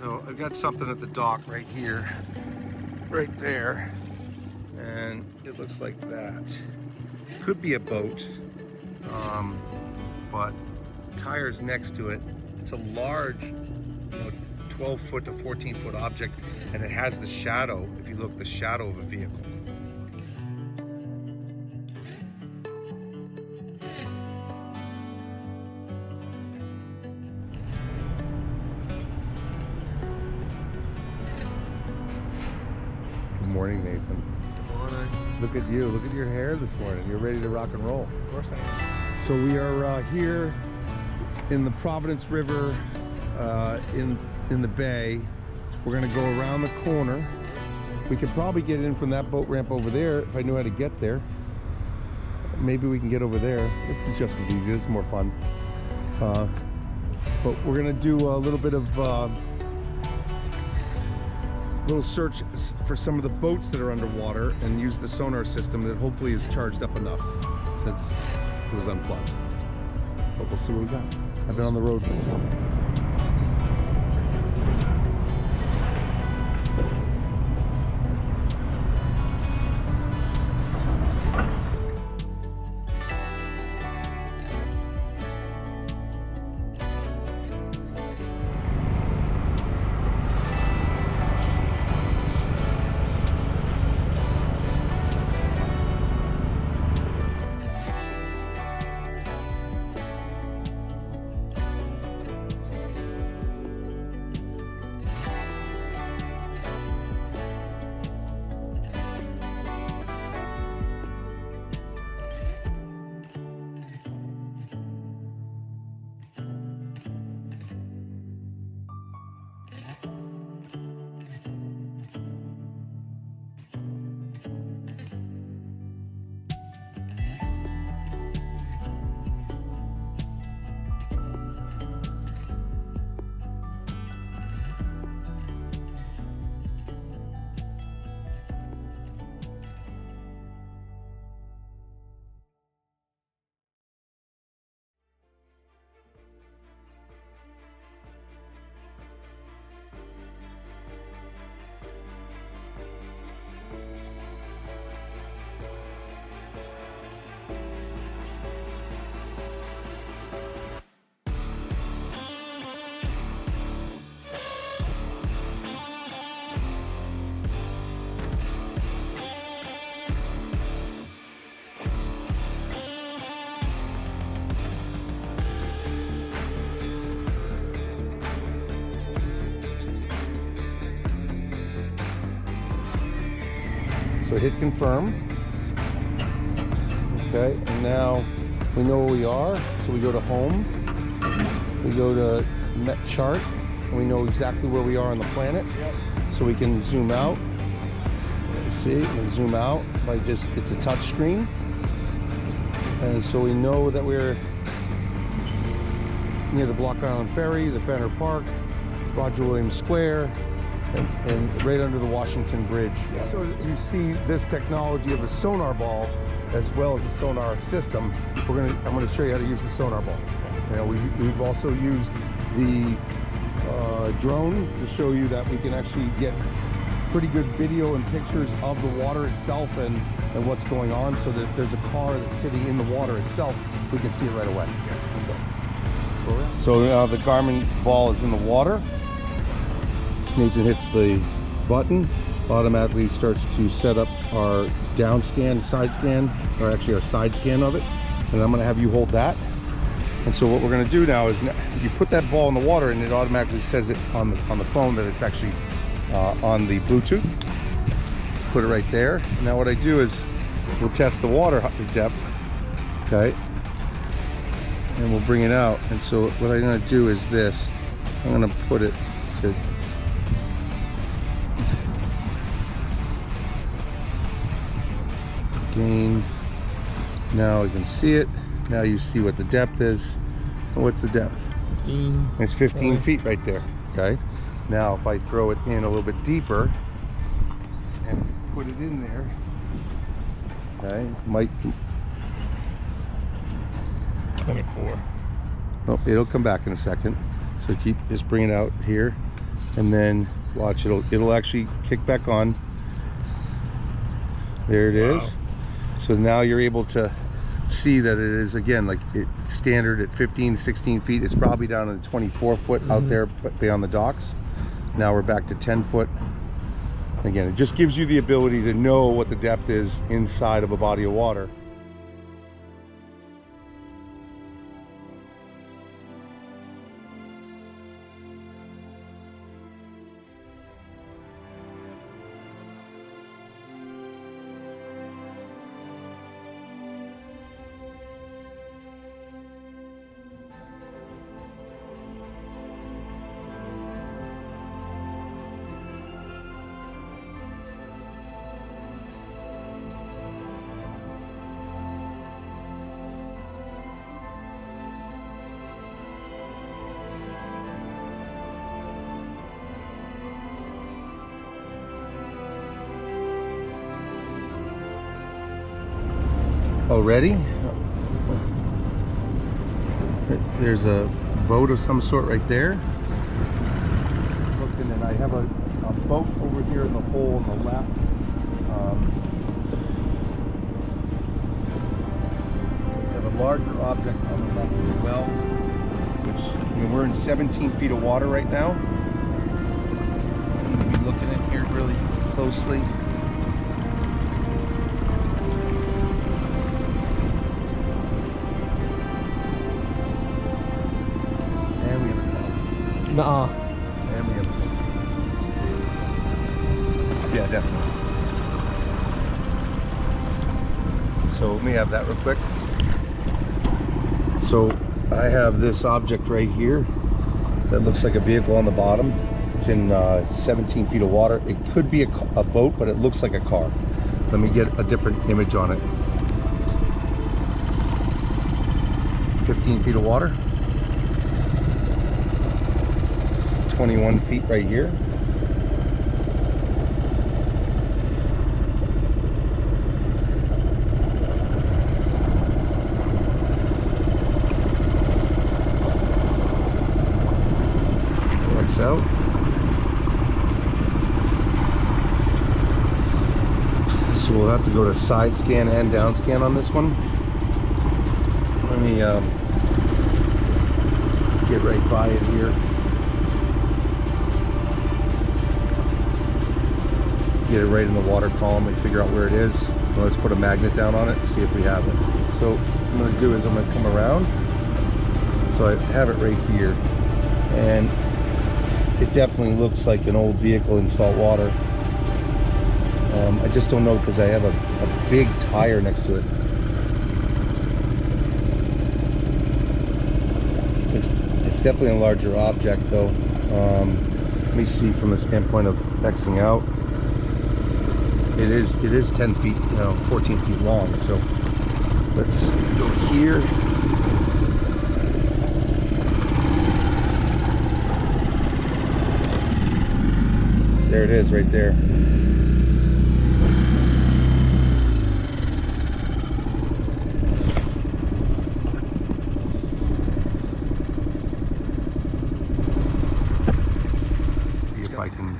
So I've got something at the dock right here, right there, and it looks like that. Could be a boat, but tires next to it. It's a large, 12 foot to 14 foot object, and it has the shadow, if you look, the shadow of a vehicle. Good morning, Nathan. Good morning. Look at you. Look at your hair this morning. You're ready to rock and roll. Of course I am. So we are here in the Providence River in the bay. We're gonna go around the corner. We could probably get in from that boat ramp over there if I knew how to get there. Maybe we can get over there. This is just as easy. This is more fun. But we're gonna do a little bit of little search for some of the boats that are underwater and use the sonar system that hopefully is charged up enough since it was unplugged. But we'll see what we got. I've been on the road for too long. So hit confirm. Okay, and now we know where we are. So we go to home, we go to net chart, and we know exactly where we are on the planet. Yep. So we can zoom out. See, we zoom out by just, it's a touch screen. And so we know that we're near the Block Island Ferry, the Fenner Park, Roger Williams Square, and right under the Washington Bridge. Yeah. So you see this technology of a sonar ball as well as a sonar system. I'm going to show you how to use the sonar ball. You know, we've also used the drone to show you that we can actually get pretty good video and pictures of the water itself and what's going on, so that if there's a car that's sitting in the water itself, we can see it right away. Yeah. So now the Garmin ball is in the water. Nathan hits the button, automatically starts to set up our down scan, side scan, or actually our side scan of it. And I'm gonna have you hold that. And so what we're gonna do now is you put that ball in the water and it automatically says it on the phone that it's actually on the Bluetooth. Put it right there. Now what I do is we'll test the water depth, okay? And we'll bring it out. And so what I'm gonna do is this. I'm gonna put it to gain. Now you can see it. Now you see what the depth is. And what's the depth? 15. It's 15 feet right there. Okay. Now if I throw it in a little bit deeper and put it in there, okay, might 24. Oh, it'll come back in a second. So just bring it out here. and then watch, it'll actually kick back on. There it is. So now you're able to see that it is, again, like it standard at 15, 16 feet. It's probably down to the 24 foot out there beyond the docks. Now we're back to 10 foot. Again, it just gives you the ability to know what the depth is inside of a body of water. Already, there's a boat of some sort right there. Looking, and I have a boat over here in the hole on the left. I have a larger object on the left as well, which, you know, we're in 17 feet of water right now. I'm going to be looking in here really closely. Nuh-uh. And we have, yeah, definitely. So let me have that real quick. So I have this object right here that looks like a vehicle on the bottom. It's in 17 feet of water. It could be a boat, but it looks like a car. Let me get a different image on it. 15 feet of water. 21 feet right here. Flex out. So we'll have to go to side scan and down scan on this one. Let me get right by it here. Get it right in the water column and figure out where it is. Well, let's put a magnet down on it and see if we have it. So what I'm going to do is I'm going to come around. So I have it right here, and it definitely looks like an old vehicle in salt water. I just don't know because I have a big tire next to it. It's definitely a larger object though. Let me see from the standpoint of Xing out. It is 10 feet, 14 feet long. So let's go here. There it is right there. Let's see if I can.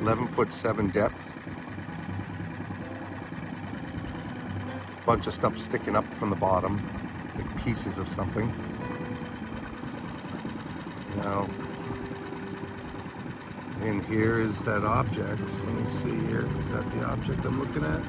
11'7" depth. Bunch of stuff sticking up from the bottom, like pieces of something. Now, and here is that object. Let me see here. Is that the object I'm looking at?